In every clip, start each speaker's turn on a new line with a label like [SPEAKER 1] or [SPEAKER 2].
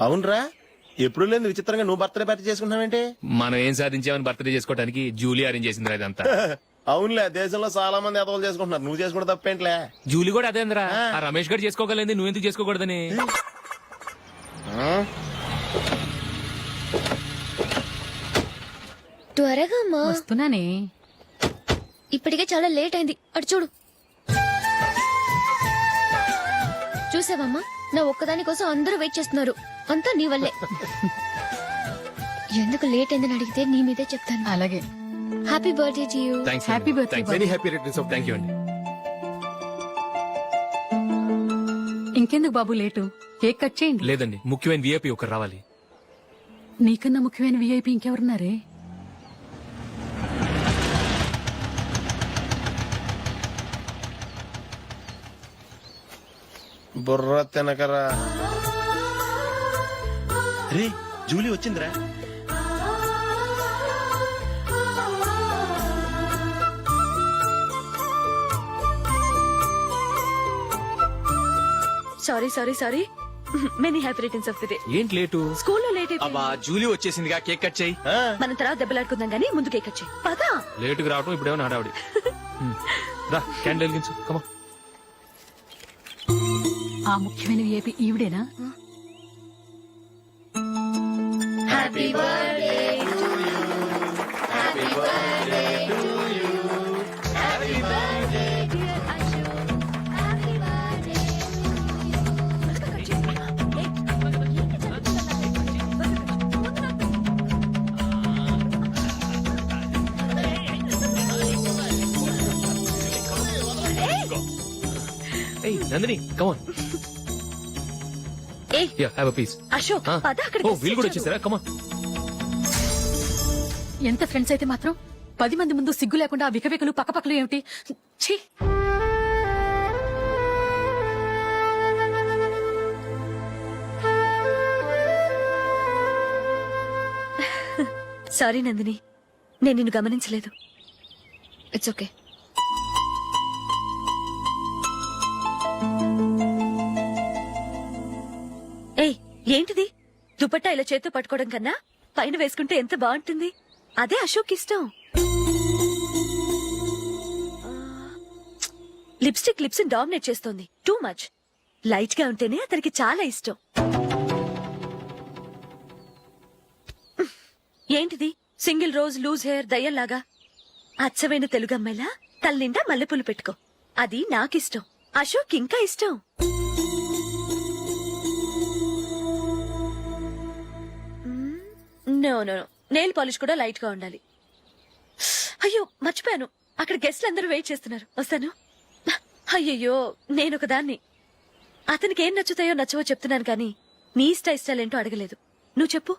[SPEAKER 1] అవునరా, ఎప్పుడు లేదు విచిత్రంగా నువ్వు బర్త్డే పార్టీ చేసుకుంటున్నావేంటి?
[SPEAKER 2] మనం ఏం సాధించామని బర్త్డే చేసుకోవడానికి జూలీ అరేంజ్ చేసింది ఇదంతా.
[SPEAKER 1] అవునులే, దేశంలో చాలా మంది ఎదవలు చేసుకుంటున్నారు, నువ్వు చేసుకుంటే తప్పేంట్లే.
[SPEAKER 2] జూలీ కూడా అదేంద్రా, ఆ రమేష్ గారు చేసుకోగలేదు, నువ్వెందుకు చేసుకోకూడదని.
[SPEAKER 3] త్వరగా అమ్మా.
[SPEAKER 4] వస్తున్నానే.
[SPEAKER 3] ఇప్పటికే చాలా లేట్ అయింది, అటు చూడు. చూసావమ్మా, నా ఒక్కదాని కోసం అందరూ వెయిట్ చేస్తున్నారు, అంతా నీ వల్లే. ఎందుకు లేట్ అయిందని అడిగితే నీ మీదే చెప్తాను.
[SPEAKER 4] అలాగే.
[SPEAKER 3] Happy birthday to you.
[SPEAKER 4] Happy birthday.
[SPEAKER 2] Very happy returns of thank you అండి.
[SPEAKER 4] ఇంకెందుకు బాబు లేటు, కేక్ కట్ చేయండి.
[SPEAKER 2] లేదండి, ముఖ్యమైన విఐపి ఒకరు రావాలి.
[SPEAKER 4] నీకన్నా ముఖ్యమైన విఐపి ఇంకెవరున్నారే?
[SPEAKER 1] బుర్ర తినకరా. రే, జూలీ వచ్చిందిరా.
[SPEAKER 5] Sorry sorry sorry, many happy returns of the day.
[SPEAKER 2] ఏంటి లేటు?
[SPEAKER 5] స్కూల్లో లేట్ అయిపోయింది.
[SPEAKER 6] అబ్బా, జూలీ వచ్చేసిందిగా, కేక్ కట్ చేయి.
[SPEAKER 5] మనం తర్వాత దెబ్బలాడుకుందాం గానీ ముందు కేక్ వచ్చాయి పదా.
[SPEAKER 2] లేటుగా రావటం ఇప్పుడేమో హడావిడి. రా, క్యాండిల్ వెలిగించు, కమా.
[SPEAKER 4] ఆ ముఖ్యమైన విఐపి ఈవిడేనా?
[SPEAKER 3] Happy birthday to you, happy birthday to you, happy birthday dear Ashok, happy birthday.
[SPEAKER 2] ఏయ్ నందిని, కమాన్.
[SPEAKER 5] ఏయ్
[SPEAKER 2] యా, హావ్ ఎ పీస్.
[SPEAKER 5] అశోక్ పద, అక్కడికి
[SPEAKER 2] ఓ వీళ్ళు కూడా వచ్చేసారా? కమాన్.
[SPEAKER 4] ఎంత ఫ్రెండ్స్ అయితే మాత్రం 10 మంది ముందు సిగ్గు లేకుండా ఆ వికవికలు పక్కపక్కలు ఏమిటి? ఛీ!
[SPEAKER 5] సారీ నందిని, నేను నిన్ను గమనించలేదు.
[SPEAKER 3] It's okay.
[SPEAKER 5] ఏయ్ ఏంటిది, దుపట్టా ఇలా చేత్తో పట్టుకోవడం కన్నా పైన వేసుకుంటే ఎంత బాగుంటుంది. అదే అశోక్ ఇష్టం. లిప్స్టిక్ లిప్స్ డామినేట్ చేస్తోంది, టూ మచ్. లైట్ గా ఉంటేనే అతనికి చాలా ఇష్టం. ఏంటిది, సింగిల్ రోజ్ లూజ్ హెయిర్ దయ్యంలాగా. అచ్చమైన తెలుగు అమ్మాయిలా తల్లిండా మల్లెపూలు పెట్టుకో, అది నాకిష్టం. అశోక్ ఇంకా ఇష్టం. No no no, nail polish కూడా లైట్ గా ఉండాలి. అయ్యో మర్చిపోయాను, అక్కడ గెస్ట్లు అందరూ వెయిట్ చేస్తున్నారు, వస్తాను. అయ్యయ్యో, నేనొక దాన్ని. అతనికి ఏం నచ్చుతాయో నచ్చవో చెప్తున్నాను కానీ నీ ఇష్టాలేంటో అడగలేదు. నువ్వు చెప్పు.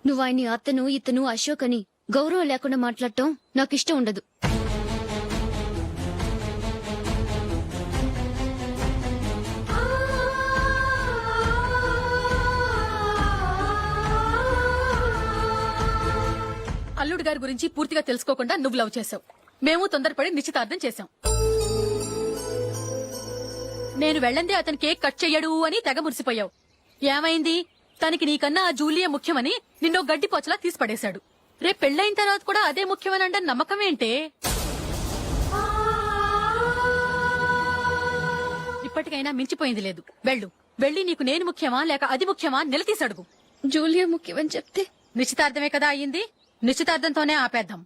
[SPEAKER 3] నువ్వు ఆయన్ని అతను ఇతను అశోక్ అని గౌరవం లేకుండా మాట్లాడటం నాకు ఇష్టం ఉండదు.
[SPEAKER 4] అల్లుడు గారి గురించి పూర్తిగా తెలుసుకోకుండా నువ్వు లవ్ చేసావు, మేము తొందరపడి నిశ్చితార్థం చేశాం. నేను వెళ్ళందే అతను కేక్ కట్ చెయ్యడు అని తెగ మురిసిపోయావు. ఏమైంది, తనకి నీకన్నా ఆ జూలియే ముఖ్యమని నిన్నో గడ్డి పోచలా తీసిపడేశాడు. రేపు పెళ్ళైన తర్వాత కూడా అదే ముఖ్యమని అంటే నమ్మకం ఏంటే? ఇప్పటికైనా మించిపోయింది లేదు, వెళ్ళు. వెళ్ళి నీకు నేను ముఖ్యమా లేక అది ముఖ్యమా నిలదీసడుగు.
[SPEAKER 3] జూలియా ముఖ్యమని చెప్తే
[SPEAKER 4] నిశ్చితార్థమే కదా అయ్యింది, నిశ్చితార్థంతోనే ఆపేద్దాం.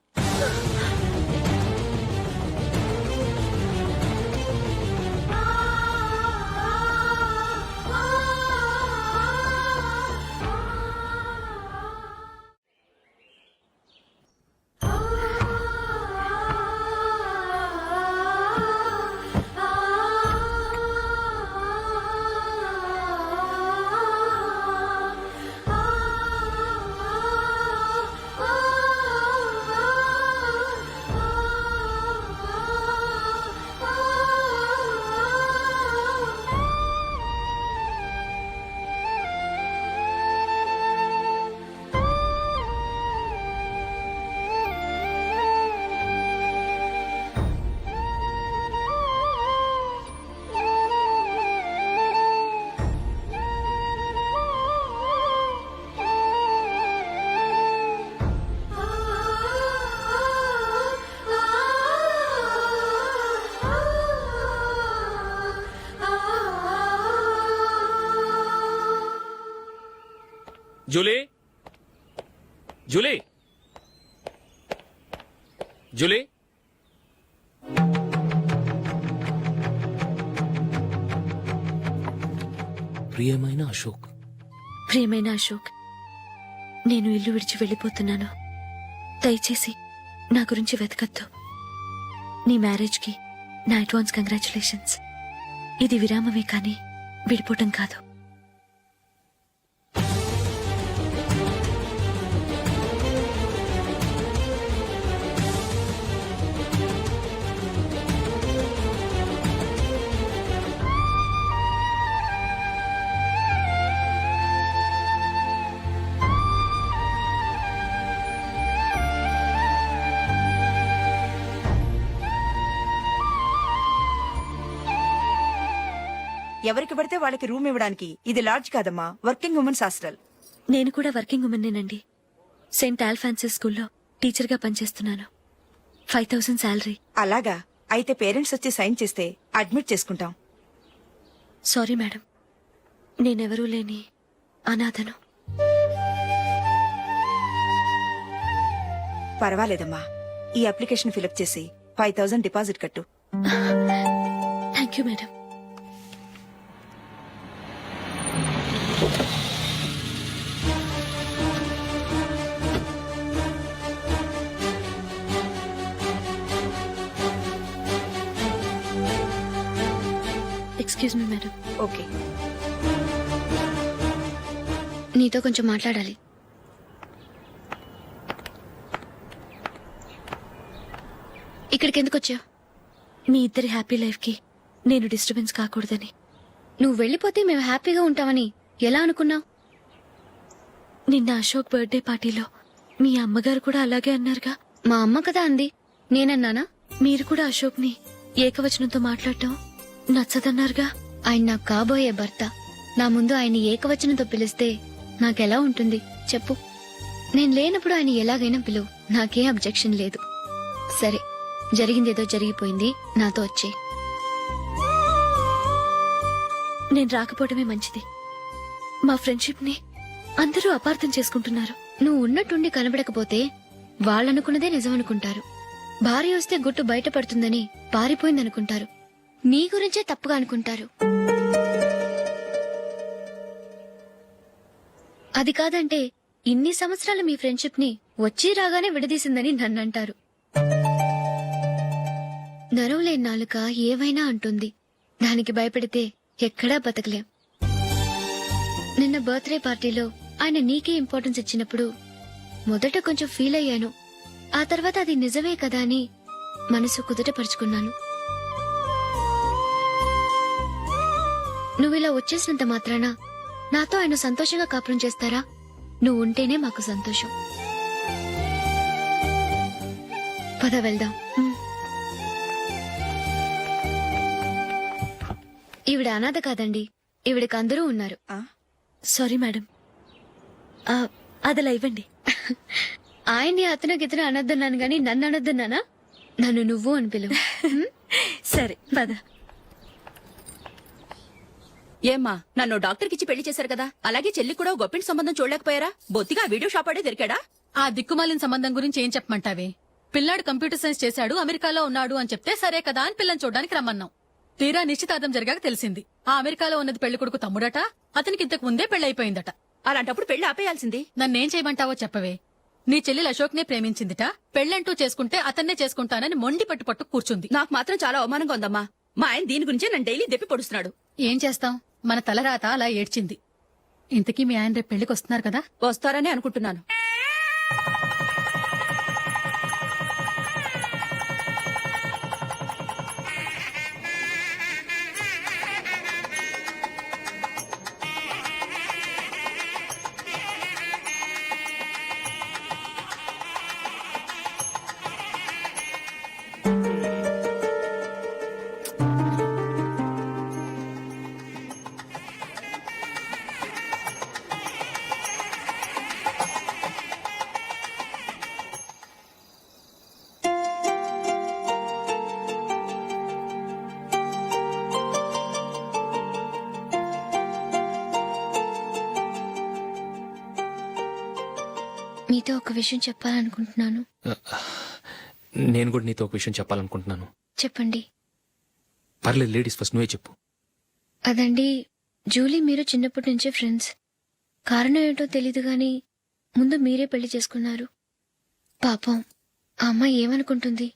[SPEAKER 2] జూలీ జూలీ జూలీ ప్రియమైన అశోక్.
[SPEAKER 5] ప్రియమైన అశోక్, నేను ఇల్లు విడిచి వెళ్ళిపోతున్నాను. దయచేసి నా గురించి వెతకద్దు. నీ మ్యారేజ్కి నా అడ్వాన్స్ కంగ్రాచులేషన్స్. ఇది విరామమే కానీ విడిపోవటం కాదు.
[SPEAKER 7] ఎవరికి పడితే వాళ్ళకి రూమ్ ఇవ్వడానికి ఇది లాడ్జ్ కాదమ్మా, వర్కింగ్ ఉమెన్స్ హాస్టల్.
[SPEAKER 5] నేను కూడా వర్కింగ్ ఉమెన్నేనండి. సెయింట్ ఆల్ఫాన్సిస్ స్కూల్లో టీచర్గా పనిచేస్తున్నాను. 5000 శాలరీ.
[SPEAKER 7] అలాగా, అయితే పేరెంట్స్ వచ్చి సైన్ చేస్తే అడ్మిట్ చేసుకుంటాం.
[SPEAKER 5] సారీ మేడం, నేనెవరూ లేని అనాథను.
[SPEAKER 7] పర్వాలేదమ్మా, ఈ అప్లికేషన్ ఫిలప్ చేసి 5000 డిపాజిట్ కట్టు.
[SPEAKER 5] Thank you madam. Excuse me madam.
[SPEAKER 7] Okay.
[SPEAKER 3] నీతో కొంచెం మాట్లాడాలి. ఇక్కడికి ఎందుకు వచ్చావు?
[SPEAKER 5] మీ ఇద్దరి హ్యాపీ లైఫ్కి నేను డిస్టర్బెన్స్ కాకూడదని.
[SPEAKER 3] నువ్వు వెళ్ళిపోతే మేము హ్యాపీగా ఉంటామని ఎలా అనుకున్నావు?
[SPEAKER 5] నిన్న అశోక్ బర్త్డే పార్టీలో మీ అమ్మగారు కూడా అలాగే అన్నారుగా.
[SPEAKER 3] మా అమ్మ కదా అంది, నేనన్నానా?
[SPEAKER 5] మీరు కూడా అశోక్ని ఏకవచనంతో మాట్లాడటం నచ్చదన్నారుగా.
[SPEAKER 3] ఆయన నాకు కాబోయే భర్త. నా ముందు ఆయన్ని ఏకవచనంతో పిలిస్తే నాకెలా ఉంటుంది చెప్పు? నేను లేనప్పుడు ఆయన ఎలాగైనా పిలువు, నాకేం అబ్జెక్షన్ లేదు. సరే, జరిగిందేదో జరిగిపోయింది, నాతో వచ్చే.
[SPEAKER 5] నేను రాకపోవడమే మంచిది. మా ఫ్రెండ్షిప్ ని అందరూ అపార్థం చేసుకుంటున్నారు.
[SPEAKER 3] నువ్వు ఉన్నట్టుండి కనబడకపోతే వాళ్ళనుకున్నదే నిజమనుకుంటారు. భార్య వస్తే గుట్టు బయటపడుతుందని పారిపోయిందనుకుంటారు. నీ గురించే తప్పుగా అనుకుంటారు. అది కాదంటే ఇన్ని సంవత్సరాల మీ ఫ్రెండ్షిప్ ని వచ్చి రాగానే విడదీసిందని నన్నంటారు. నరవలేని నాలుక ఏవైనా అంటుంది. దానికి భయపడితే ఎక్కడా బతకలేం. నిన్న బర్త్డే పార్టీలో ఆయన నీకే ఇంపార్టెన్స్ ఇచ్చినప్పుడు మొదట కొంచెం ఫీల్ అయ్యాను. ఆ తర్వాత అది నిజమే కదా అని మనసు కుదుటపరుచుకున్నాను. నువ్విలా వచ్చేసినంత మాత్రాన నాతో ఆయన సంతోషంగా కాపురం చేస్తారా? నువ్వు ఉంటేనే మాకు సంతోషం. పద వెళ్దాం. ఈవిడ అనాథ కాదండి, ఈవిడకి అందరూ ఉన్నారు.
[SPEAKER 5] సారీ మేడం, అదలా ఇవ్వండి.
[SPEAKER 3] ఆయన్ని అతను గితను అనొద్దన్నాను గాని నన్ను అనొద్దన్నానా? నన్ను నువ్వు అని పిలువు.
[SPEAKER 5] సరే పద.
[SPEAKER 8] ఏమ్మా, నన్ను డాక్టర్కిచ్చి పెళ్లి చేశారు కదా, అలాగే చెల్లి కూడా గొప్పింటి సంబంధం చూడలేకపోయారా? బొత్తిగా వీడియో షాప్ ఆడే దొరికాడా?
[SPEAKER 4] ఆ దిక్కుమాలిన సంబంధం గురించి ఏం చెప్పమంటావే? పిల్లాడు కంప్యూటర్ సైన్స్ చేశాడు, అమెరికాలో ఉన్నాడు అని చెప్తే సరే కదా అని పిల్లని చూడడానికి రమ్మన్నాం. తీరా నిశ్చితార్థం జరిగాక తెలిసింది ఆ అమెరికాలో ఉన్నది పెళ్లి కొడుకు తమ్ముడట, అతనికి ఇంతకు ముందే పెళ్లయిపోయిందట.
[SPEAKER 8] అలాంటప్పుడు పెళ్లి ఆపేయాల్సింది.
[SPEAKER 4] నన్నేం చేయమంటావో చెప్పవే. నీ చెల్లెలు అశోక్ నే ప్రేమించిందిట, పెళ్లంటూ చేసుకుంటే అతన్నే చేసుకుంటానని మొండి పట్టు కూర్చుంది.
[SPEAKER 8] నాకు మాత్రం చాలా అవమానంగా ఉందమ్మా. మా ఆయన దీని గురించే నన్ను డైలీ దెప్పి పొడుస్తున్నాడు.
[SPEAKER 4] ఏం చేస్తాం, మన తలరాత అలా ఏడ్చింది. ఇంతకీ మీ ఆయన రేపు పెళ్లికి వస్తున్నారు కదా?
[SPEAKER 8] వస్తారని అనుకుంటున్నాను.
[SPEAKER 3] మీతో ఒక విషయం చెప్పాలనుకుంటున్నాను.
[SPEAKER 2] నేను కూడా నీతో ఒక విషయం చెప్పాలనుకుంటున్నాను.
[SPEAKER 3] చెప్పండి.
[SPEAKER 2] పర్లేదు, లేడీస్ ఫస్ట్, నువ్వే చెప్పు.
[SPEAKER 3] అదండి, జూలీ మీరు చిన్నప్పటి నుంచే ఫ్రెండ్స్. కారణం ఏంటో తెలీదు గాని ముందు మీరే పెళ్లి చేసుకున్నారు. పాపం ఆ అమ్మాయి ఏమనుకుంటుంది?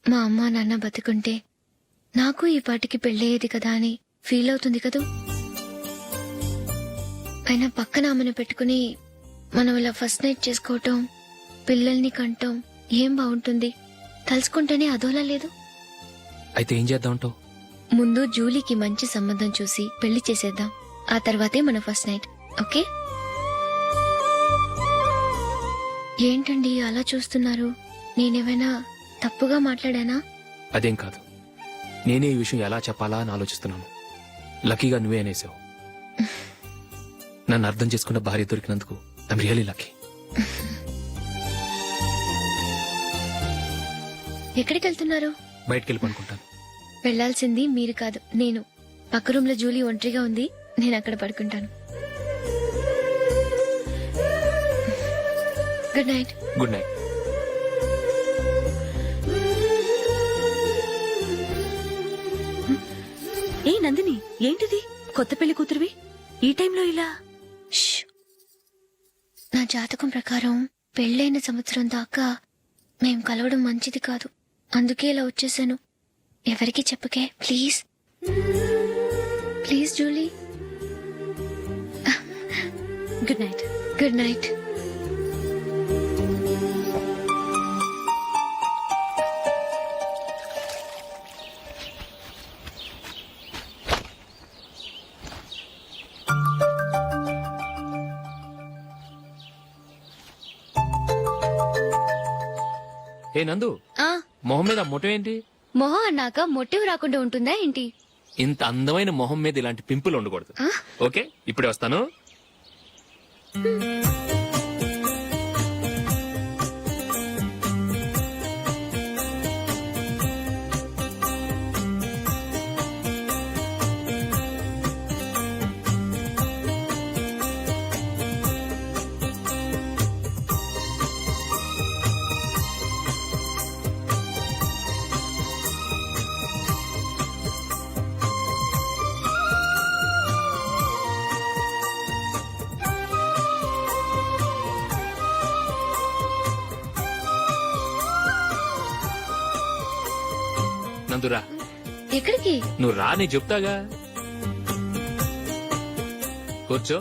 [SPEAKER 3] మా అమ్మ నాన్న బతికుంటే నాకు ఈ పాటికి పెళ్ళయ్యేది కదా అని ఫీల్ అవుతుంది కదూ. అయినా పక్కన ఆమెను పెట్టుకుని మనం ఇలా ఫస్ట్ నైట్ చేసుకోవటం, పిల్లల్ని కంటం ఏం బాగుంటుంది? తలుచుకుంటేనే అదోలా లేదు.
[SPEAKER 2] అయితే ఏం చేద్దామంటావు?
[SPEAKER 3] ముందు జూలీకి మంచి సంబంధం చూసి పెళ్లి చేసేద్దాం. ఆ తర్వాతే మన ఫస్ట్ నైట్. ఓకే? ఏంటండి అలా చూస్తున్నారు? నేనేమైనా తప్పుగా మాట్లాడానా?
[SPEAKER 2] అదేం కాదు, నేనే ఈ విషయం ఎలా చెప్పాలా అని ఆలోచిస్తున్నాను. లక్కీగా నువ్వే అనేసావు. నన్ను అర్థం చేసుకున్న భార్య దొరికినందుకు ఐమ్ రియలీ లక్కీ.
[SPEAKER 3] ఎక్కడికి వెళ్తున్నారు?
[SPEAKER 2] బయటికి వెళ్ళి పడుకుంటాను.
[SPEAKER 3] వెళ్లాల్సింది మీరు కాదు, నేను. పక్క రూమ్ లో జూలీ ఒంటరిగా ఉంది, నేను అక్కడ పడుకుంటాను. Good night.
[SPEAKER 2] Good night.
[SPEAKER 5] ఏ నందిని, ఏంటిది? కొత్త పెళ్లి కూతురువి ఈ టైంలో ఇలా?
[SPEAKER 3] ష్. నా జాతకం ప్రకారం పెళ్ళైన సంవత్సరం దాకా మేం కలవడం మంచిది కాదు. అందుకే ఇలా వచ్చేసాను. ఎవరికి చెప్పకే please. Please Julie.
[SPEAKER 5] Good night.
[SPEAKER 3] Good night.
[SPEAKER 2] ఏ నందు,
[SPEAKER 3] ఆ
[SPEAKER 2] మొహం మీద మొట్టం ఏంటి?
[SPEAKER 3] మొహం అన్నాక మొటివ్ రాకుండా ఉంటుందా ఏంటి?
[SPEAKER 2] ఇంత అందమైన మొహం మీద ఇలాంటి పింపుల్ ఉండకూడదు.
[SPEAKER 3] ఆ?
[SPEAKER 2] ఓకే, ఇప్పుడే వస్తాను. నందురా,
[SPEAKER 3] ఎక్కడికి?
[SPEAKER 2] నువ్వు రా, నేను చెప్తాగా. కూర్చో.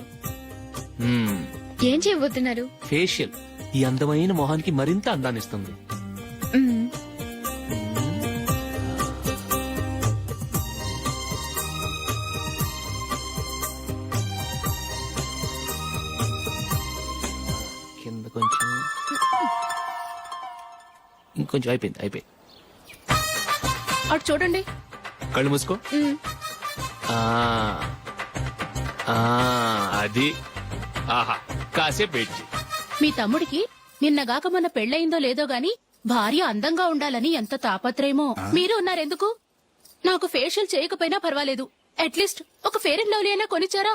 [SPEAKER 3] ఏం చేయబోతున్నారు?
[SPEAKER 2] ఫేషియల్ ఈ అందమైన మొహానికి మరింత అందాన్నిస్తుంది.
[SPEAKER 3] మ్మ్.
[SPEAKER 2] కింద కొంచెం, ఇంకొంచెం. అయిపోయింది.
[SPEAKER 4] అటు చూడండి.
[SPEAKER 2] కళ్ళు మూసుకో.
[SPEAKER 3] మ్మ్.
[SPEAKER 2] ఆ, ఆ, అది. ఆహా, కాసేపు వెయిట్ చేయి.
[SPEAKER 4] మీ తమ్ముడికి నిన్నగాక మొన్న పెళ్ళయిందో లేదో గాని భార్య అందంగా ఉండాలని ఎంత తాపత్రయమో. మీరు ఉన్నారెందుకు? నాకు ఫేషియల్ చేయకపోయినా పర్వాలేదు, అట్లీస్ట్ ఒక ఫేర్ అండ్ లవ్లీ అయినా కొనిచ్చారా?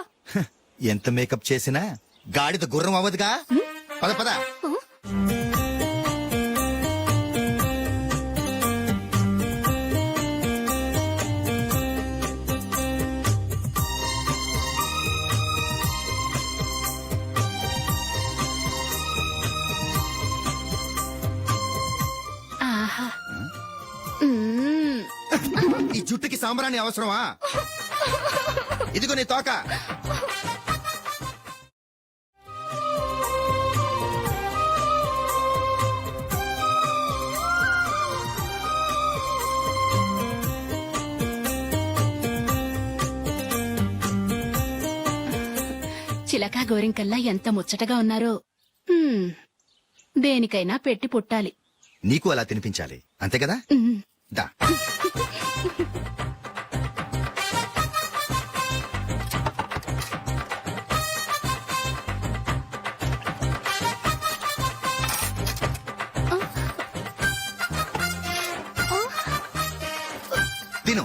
[SPEAKER 9] ఎంత మేకప్ చేసినా గాడిద గుర్రం అవ్వదుగా. పద పద.
[SPEAKER 4] ఆహా. మ్మ్.
[SPEAKER 9] ఈ జుట్టుకి సాంబ్రాణి అవసరమా? ఇదిగో నీ తోక.
[SPEAKER 4] చిలకా గోరింకల్లా ఎంత ముచ్చటగా ఉన్నారో. దేనికైనా పెట్టి పుట్టాలి.
[SPEAKER 9] నీకు అలా తినిపించాలి, అంతే కదా? దా. తిను.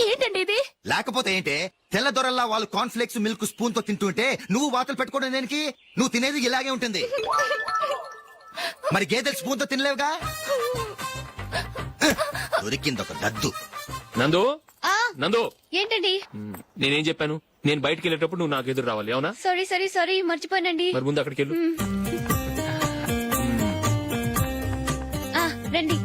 [SPEAKER 4] ఏంటండి ఇది?
[SPEAKER 9] లేకపోతే ఏంటే, తెల్లదొరల్లా వాళ్ళు కాన్ఫ్లెక్స్ మిల్క్ స్పూన్ తో తింటుంటే నువ్వు వాతలు పెట్టుకోవడం దేనికి? నువ్వు తినేది ఇలాగే ఉంటుంది. మరి గేదెలు స్పూన్ తో తినలేవుగా. దొరికింది ఒక దద్దు.
[SPEAKER 2] నందు
[SPEAKER 3] ఆ
[SPEAKER 2] నందు
[SPEAKER 3] ఏంటండి?
[SPEAKER 2] నేనేం చెప్పాను? నేను బయటికి వెళ్ళేటప్పుడు నువ్వు నాకు ఎదురు రావాలి, అవునా?
[SPEAKER 3] సారీ మర్చిపోయానండి.
[SPEAKER 2] మరి ముందు అక్కడికి వెళ్ళు.
[SPEAKER 3] ఆ, రండి.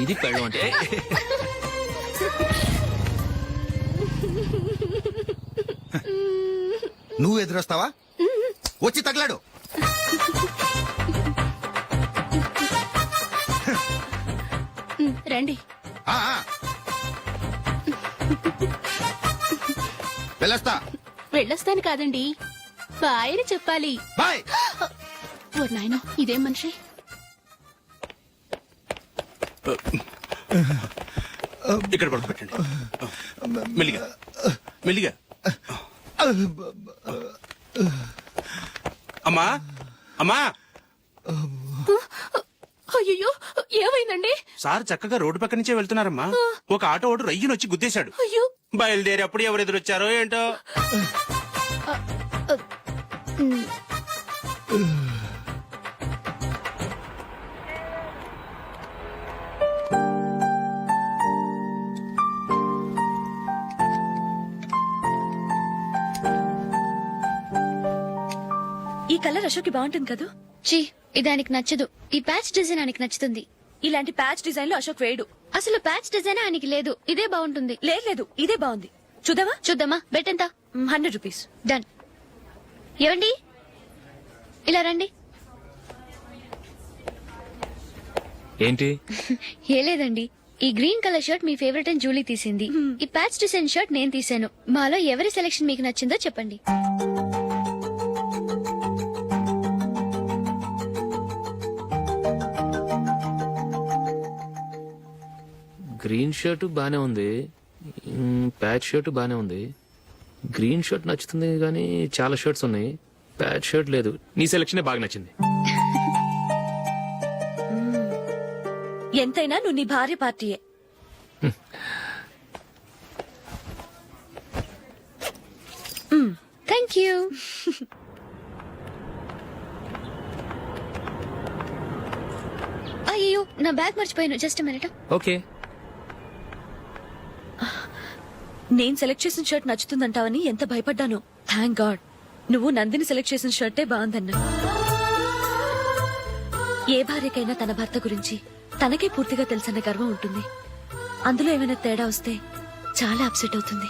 [SPEAKER 2] ఇది పెళ్ళం అంటే.
[SPEAKER 9] నువ్వు ఎదురొస్తావా? వచ్చి తగలాడు.
[SPEAKER 8] రండి.
[SPEAKER 9] ఆ, ఆ. వెళ్ళొస్తా.
[SPEAKER 8] వెళ్ళొస్తాను కాదండి, బాయ్ అని చెప్పాలి.
[SPEAKER 9] బాయ్.
[SPEAKER 8] ఓ నాయనో, ఇదేం మనిషి?
[SPEAKER 6] ఇక్కడ పడుకోబెట్టండి. మెల్లిగా మెల్లిగా. అమ్మా అమ్మా,
[SPEAKER 8] అయ్యో, ఏమైందండి?
[SPEAKER 6] సార్ చక్కగా రోడ్డు పక్క నుంచే వెళ్తున్నారమ్మా. ఒక ఆటో ఓడు రయ్యను వచ్చి గుద్దేశాడు.
[SPEAKER 8] అయ్యో,
[SPEAKER 6] బయలుదేరి అప్పుడు ఎవరు ఎదురొచ్చారో ఏంటో.
[SPEAKER 5] ఈ కలర్ అశోక్ బాగుంటుంది కదా.
[SPEAKER 3] చీ, ఇది ఆయనకి నచ్చదు. ఈ ప్యాచ్ డిజైన్ ఆయనకి నచ్చుతుంది.
[SPEAKER 5] ఇలాంటి ప్యాచ్ డిజైన్ లో అశోక్ వేయడు.
[SPEAKER 3] అసలు ప్యాచ్ డిజైన్ ఆయనకి లేదు. ఇదే బాగుంటుంది.
[SPEAKER 5] లేదు, ఇదే బాగుంది. చూద్దామా?
[SPEAKER 3] చూద్దామా? బెట్ ఎంత?
[SPEAKER 5] 100 రూపీస్.
[SPEAKER 3] డన్. ఏవండి, ఇలా రండి.
[SPEAKER 2] ఏంటి?
[SPEAKER 3] ఏ లేదండి, ఈ గ్రీన్ కలర్ షర్ట్ మీ ఫేవరెట్ అని జూలీ తీసింది. ఈ ప్యాచ్ డిజైన్ షర్ట్ నేను తీసాను. మాలో ఎవరి సెలెక్షన్ మీకు నచ్చిందో చెప్పండి.
[SPEAKER 2] గ్రీన్ షర్ట్ బానే ఉంది, ప్యాచ్ షర్ట్ బానే ఉంది. గ్రీన్ షర్ట్ నచ్చుతుంది కానీ చాలా షర్ట్స్ ఉన్నాయి, ప్యాచ్ షర్ట్ లేదు. నీ సెలెక్షన్ బాగా నచ్చింది.
[SPEAKER 5] ఎంతైనా నువ్వు నీ భార్య పార్టీయే.
[SPEAKER 3] Thank you. అయ్యో, నా బ్యాగ్ మర్చిపోయాను. Just minute.
[SPEAKER 2] ఓకే.
[SPEAKER 5] నేను సెలెక్ట్ చేసిన షర్ట్ నచ్చుతుందంటావని ఎంత భయపడ్డాను. థ్యాంక్ గాడ్ నువ్వు నందిని సెలెక్ట్ చేసిన షర్టే బాగుందన్నా. ఏ భార్యకైనా తన భర్త గురించి తనకే పూర్తిగా తెలుసన్న గర్వం ఉంటుంది. అందులో ఏమైనా తేడా వస్తే చాలా అప్సెట్ అవుతుంది.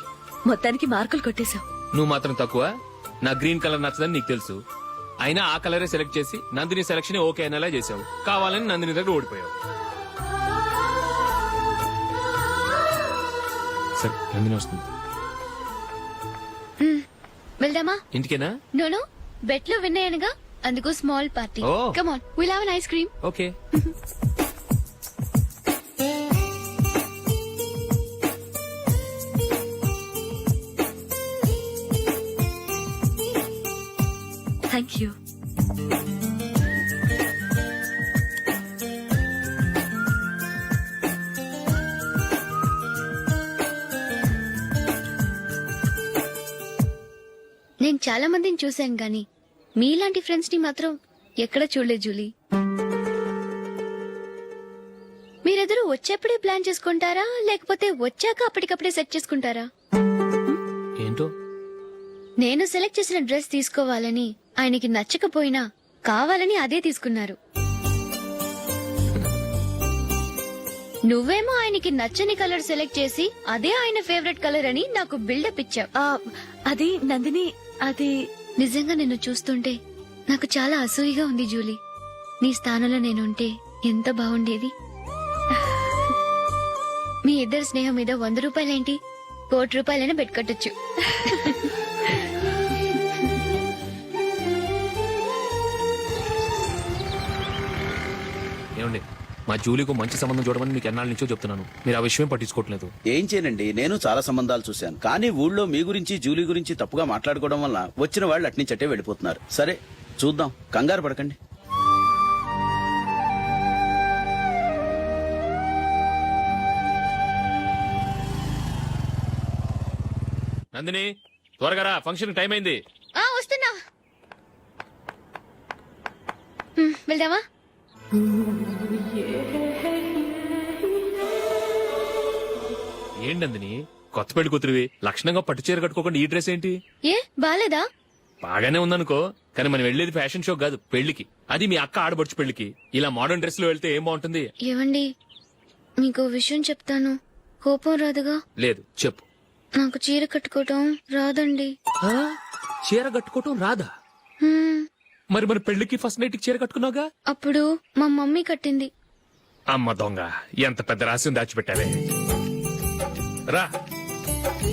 [SPEAKER 5] మొత్తానికి మార్కులు కొట్టేశావు.
[SPEAKER 2] నువ్వు మాత్రం తక్కువ. నా గ్రీన్ కలర్ నచ్చదని నీకు తెలుసు, అయినా ఆ కలరే సెలెక్ట్ చేసి నందిని సెలెక్షన్ ఓకే అనేలా చేసావు. కావాలని నందిని దగ్గర ఓడిపోయావు. సరే, నందిని వస్తుంది.
[SPEAKER 3] వెళ్దామా?
[SPEAKER 2] ఇంటికేనా?
[SPEAKER 3] నోను, బెట్ లో విన్ అయ్యానుగా, అందుకు small party.
[SPEAKER 2] Oh.
[SPEAKER 3] Come on, will have an ice cream.
[SPEAKER 2] Okay.
[SPEAKER 5] Thank you.
[SPEAKER 3] నేను చాలా మందిని చూశాను గాని మీలాంటి ఫ్రెండ్స్ ని మాత్రం ఎక్కడ చూడలేదు జూలీ. మీరెదరూ వచ్చేప్పుడే ప్లాన్ చేసుకుంటారా, లేకపోతే వచ్చాక అప్పటికప్పుడే సెట్ చేసుకుంటారా?
[SPEAKER 2] ఏంటో
[SPEAKER 3] నేను సెలెక్ట్ చేసిన డ్రెస్ తీసుకోవాలని ఆయనకి నచ్చకపోయినా కావాలని అదే తీసుకున్నారు. నువ్వేమో ఆయనకి నచ్చని కలర్ సెలెక్ట్ చేసి అదే ఆయన ఫేవరెట్ కలర్ అని నాకు బిల్డప్ ఇచ్చావు.
[SPEAKER 5] అది నందిని, అది
[SPEAKER 3] నిజంగా నిన్ను చూస్తుంటే నాకు చాలా అసూయగా ఉంది జూలీ. నీ స్థానంలో నేనుంటే ఎంత బాగుండేది. మీ ఇద్దరు స్నేహం మీద 100 రూపాయలేంటి, 1 కోటి రూపాయలైనా పెట్టుకట్టొచ్చు.
[SPEAKER 2] ఏమండి, మా జూలీకు మంచి సంబంధం చూడమని మీకు ఎన్నాళ్ళ నుంచో చెప్తున్నాను, మీరు ఆ విషయం పట్టించుకోవట్లేదు.
[SPEAKER 10] ఏం చేయనండి, నేను చాలా సంబంధాలు చూశాను. కానీ ఊళ్ళో మీ గురించి జూలీ గురించి తప్పుగా మాట్లాడుకోవడం వల్ల వచ్చిన వాళ్ళు అట్నుంచట్టే వెళ్ళిపోతున్నారు. సరే చూద్దాం, కంగారు పడకండి.
[SPEAKER 2] నందిని త్వరగా రా, ఫంక్షన్ టైం అయింది.
[SPEAKER 3] వస్తున్నా. వెళ్దామా?
[SPEAKER 2] ఏంటి నందిని, కొత్త పెళ్లి కూతురివి లక్షణంగా పట్టు చీర కట్టుకోకుండా ఈ డ్రెస్ ఏంటి?
[SPEAKER 3] ఏ బాలేదా?
[SPEAKER 2] బాగానే ఉందనుకో, కానీ మనం వెళ్ళేది ఫ్యాషన్ షో కాదు, పెళ్లికి. అది మీ అక్క ఆడబడుచు పెళ్లికి. ఇలా మోడర్న్ డ్రెస్ లో వెళ్తే ఏం బాగుంటుంది?
[SPEAKER 3] ఏవండి, మీకు విషయం చెప్తాను, కోపం రాదుగా?
[SPEAKER 2] లేదు, చెప్పు.
[SPEAKER 3] నాకు చీర కట్టుకోవటం రాదండి.
[SPEAKER 2] ఆ? చీర కట్టుకోవటం రాదా?
[SPEAKER 3] హ్మ్,
[SPEAKER 2] మరి మన పెళ్లికి ఫస్ట్ నైట్ చీర కట్టుకున్నావుగా?
[SPEAKER 3] అప్పుడు మా మమ్మీ కట్టింది.
[SPEAKER 2] అమ్మ దొంగ, ఎంత పెద్ద రహస్యం దాచిపెట్టావే. రా